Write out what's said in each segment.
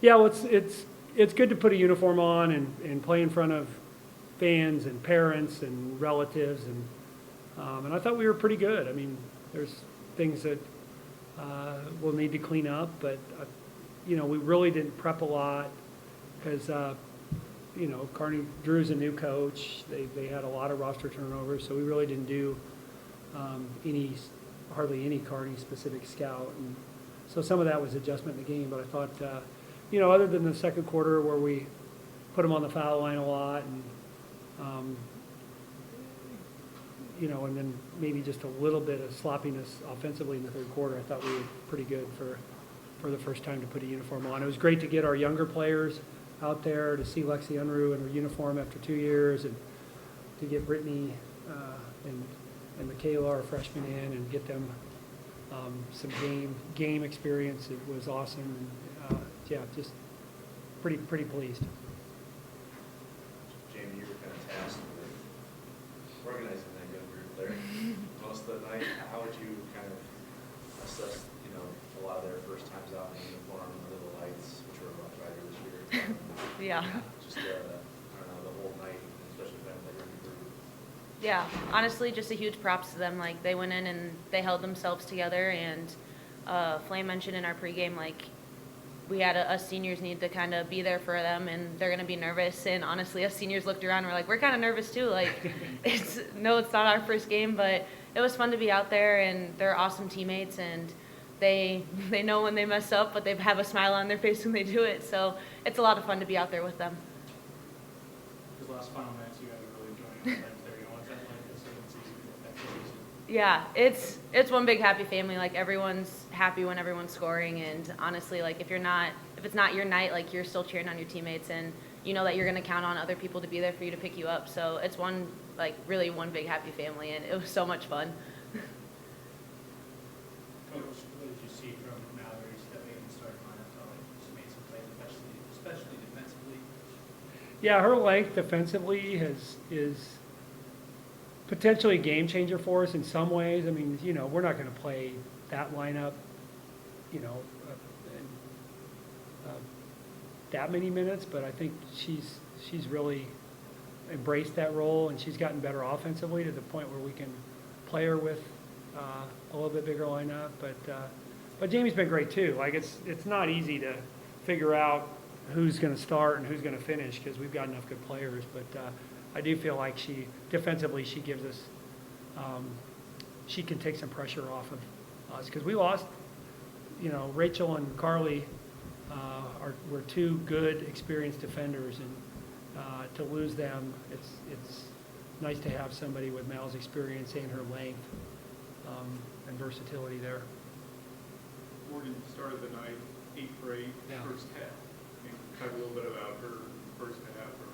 Yeah, well, it's good to put a uniform on and play in front of fans and parents and relatives, and I thought we were pretty good. I mean, there's things that we'll need to clean up, but we really didn't prep a lot because Carney Drew's a new coach. They had a lot of roster turnovers, so we really didn't do hardly any Carney specific scout, and so some of that was adjustment in the game. But I thought, other than the second quarter where we put them on the foul line a lot, and and then maybe just a little bit of sloppiness offensively in the third quarter, I thought we were pretty good for the first time to put a uniform on. It was great to get our younger players out there, to see Lexi Unruh in her uniform after 2 years, and to get Brittany and Michaela, our freshman, in and get them some game experience. It was awesome. And, just pretty pleased. Jayme, you were kind of tasked with organizing that young group there most of the night. How would you kind of assess, a lot of their first times out in uniform under the lights, which were much brighter this year? Yeah. Just, I don't know, the whole night, especially with that young group. Yeah, honestly, just a huge props to them. Like, they went in and they held themselves together, and Flame mentioned in our pregame, like, we had us seniors need to kind of be there for them, and they're going to be nervous. And honestly, us seniors looked around and we're like, we're kind of nervous too. Like, it's not our first game, but it was fun to be out there, and they're awesome teammates, and they know when they mess up, but they have a smile on their face when they do it. So it's a lot of fun to be out there with them. Those last final minutes, you guys are really enjoying all that there. What's that like this season? Yeah, it's one big happy family. Like, everyone's happy when everyone's scoring, and honestly, like, if it's not your night, like, you're still cheering on your teammates, and you know that you're going to count on other people to be there for you to pick you up. So it's really one big happy family, and it was so much fun. Coach, what did you see from Mallory stepping in the starting lineup? She made some plays, especially defensively. Yeah, her length defensively is potentially a game changer for us in some ways. I mean, we're not going to play that lineup, that many minutes, but I think she's really embraced that role, and she's gotten better offensively to the point where we can play her with a little bit bigger lineup. But Jayme's been great too. Like, it's not easy to figure out who's going to start and who's going to finish because we've got enough good players. But I do feel like defensively she gives us, she can take some pressure off of us because we lost. Rachel and Carly were two good, experienced defenders, and to lose them, it's nice to have somebody with Mal's experience and her length and versatility there. Morgan started the night 8 for 8 first half. Can you talk a little bit about her first half, or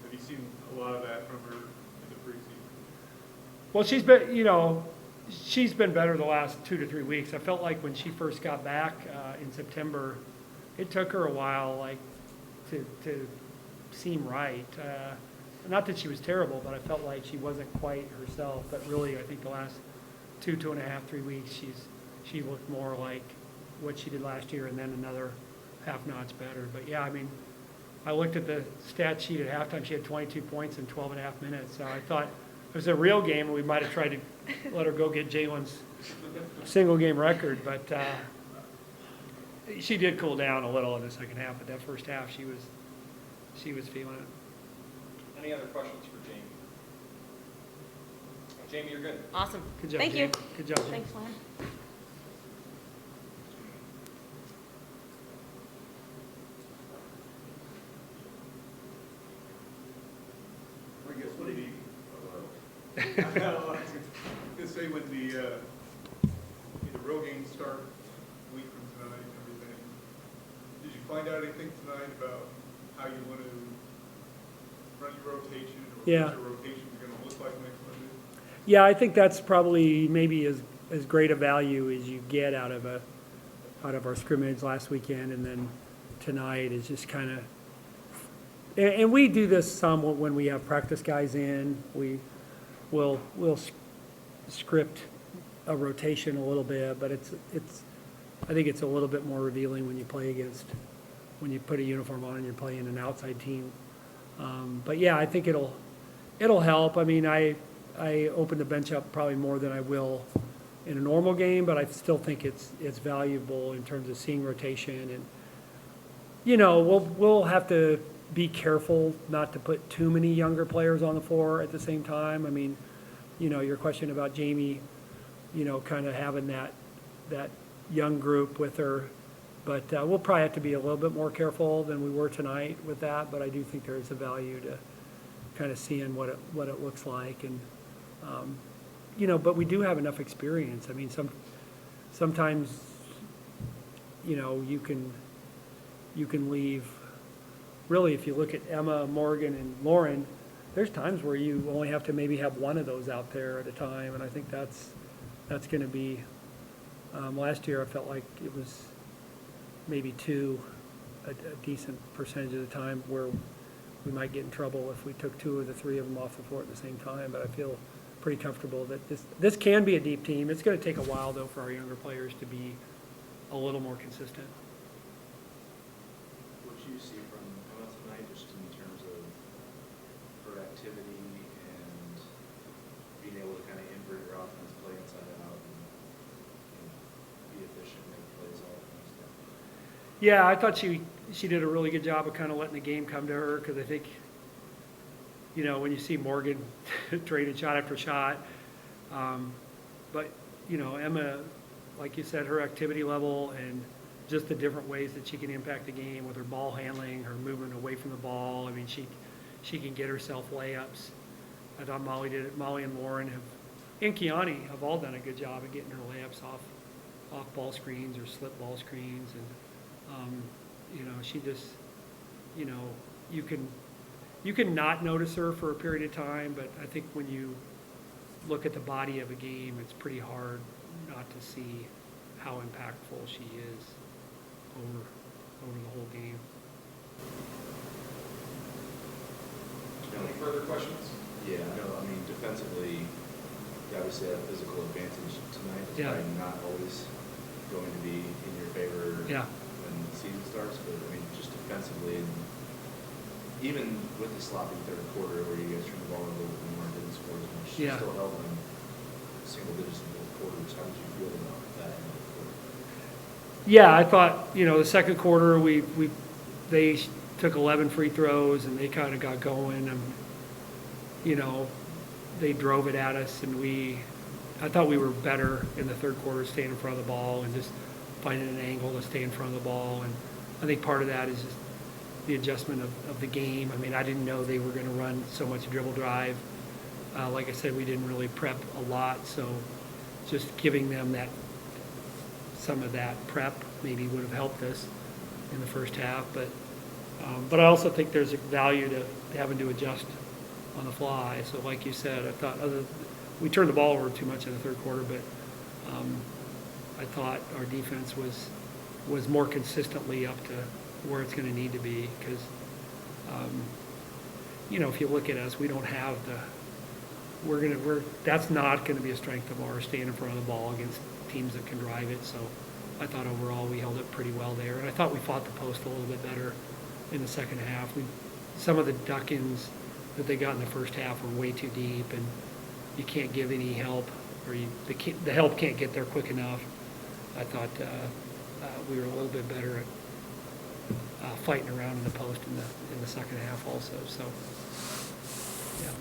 have you seen a lot of that from her in the preseason? Well, she's been better the last 2 to 3 weeks. I felt like when she first got back in September, it took her a while, to seem right. Not that she was terrible, but I felt like she wasn't quite herself. But really, I think the last 2.5, 3 weeks, she looked more like what she did last year, and then another half notch better. But yeah, I mean, I looked at the stat sheet at halftime. She had 22 points in 12.5 minutes. So I thought it was a real game, and we might have tried to let her go get Jalen's single game record. But she did cool down a little in the second half. But that first half, she was feeling it. Any other questions for Jayme? Jayme, you're good. Awesome. Good job, Thank Jayme. you. Good job, Jayme. Thanks, Lynn. I guess what did you? I was going to say when the road games start a week from tonight and everything, did you find out anything tonight about how you want to run your rotation, or Yeah. what your rotation is going to look like next Monday? Yeah, I think that's probably maybe as great a value as you get out of our scrimmage last weekend, and then tonight is just kind of. And we do this some when we have practice guys in. We'll script a rotation a little bit, but I think it's a little bit more revealing when you play against when you put a uniform on and you're playing an outside team. But yeah, I think it'll help. I mean, I open the bench up probably more than I will in a normal game, but I still think it's valuable in terms of seeing rotation. And you know, we'll have to be careful not to put too many younger players on the floor at the same time. I mean, you know, your question about Jayme, you know, kind of having that young group with her, but we'll probably have to be a little bit more careful than we were tonight with that. But I do think there is a value to kind of seeing what it looks like, and you know, but we do have enough experience. I mean, sometimes, you know, you can leave. Really, if you look at Emma, Morgan, and Lauren, there's times where you only have to maybe have one of those out there at a time, and I think that's going to be. Last year, I felt like it was maybe two, a decent percentage of the time where we might get in trouble if we took two or the three of them off the floor at the same time. But I feel pretty comfortable that this can be a deep team. It's going to take a while, though, for our younger players to be a little more consistent. What do you see from Emma tonight, just in terms of her activity and being able to kind of invert her offense, play inside and out, and be efficient, make plays, all that kind of stuff? Yeah, I thought she did a really good job of kind of letting the game come to her, because I think, you know, when you see Morgan trading shot after shot, but, you know, Emma, like you said, her activity level and just the different ways that she can impact the game with her ball handling, her movement away from the ball. I mean, she can get herself layups. I thought Molly did it. Molly and Lauren and Kiani have all done a good job of getting her layups off ball screens or slip ball screens. And, you know, she just, you know, you can not notice her for a period of time, but I think when you look at the body of a game, it's pretty hard not to see how impactful she is over the whole game. Any further questions? Yeah, no, I mean, defensively, you obviously have physical advantage tonight. It's Yeah. probably not always going to be in your favor Yeah. when the season starts, but I mean, just defensively, and even with the sloppy third quarter where you guys turned the ball over and weren't didn't score as much, you Yeah. still held them single digits in both quarters. How did you feel about that in the quarter? Yeah, I thought, you know, the second quarter they took 11 free throws and they kind of got going, and you know, they drove it at us, and I thought we were better in the third quarter, staying in front of the ball and just finding an angle to stay in front of the ball. And I think part of that is just the adjustment of the game. I mean, I didn't know they were going to run so much dribble drive. Like I said, we didn't really prep a lot, so just giving them some of that prep maybe would have helped us in the first half. But I also think there's a value to having to adjust on the fly. So like you said, I thought we turned the ball over too much in the third quarter, but I thought our defense was more consistently up to where it's going to need to be, because you know, if you look at us, we don't have that's not going to be a strength of ours, staying in front of the ball against teams that can drive it. So I thought overall we held it pretty well there, and I thought we fought the post a little bit better in the second half. Some of the duck-ins that they got in the first half were way too deep, and you can't give any help, or the help can't get there quick enough. I thought we were a little bit better at fighting around in the post in the second half also. So, yeah.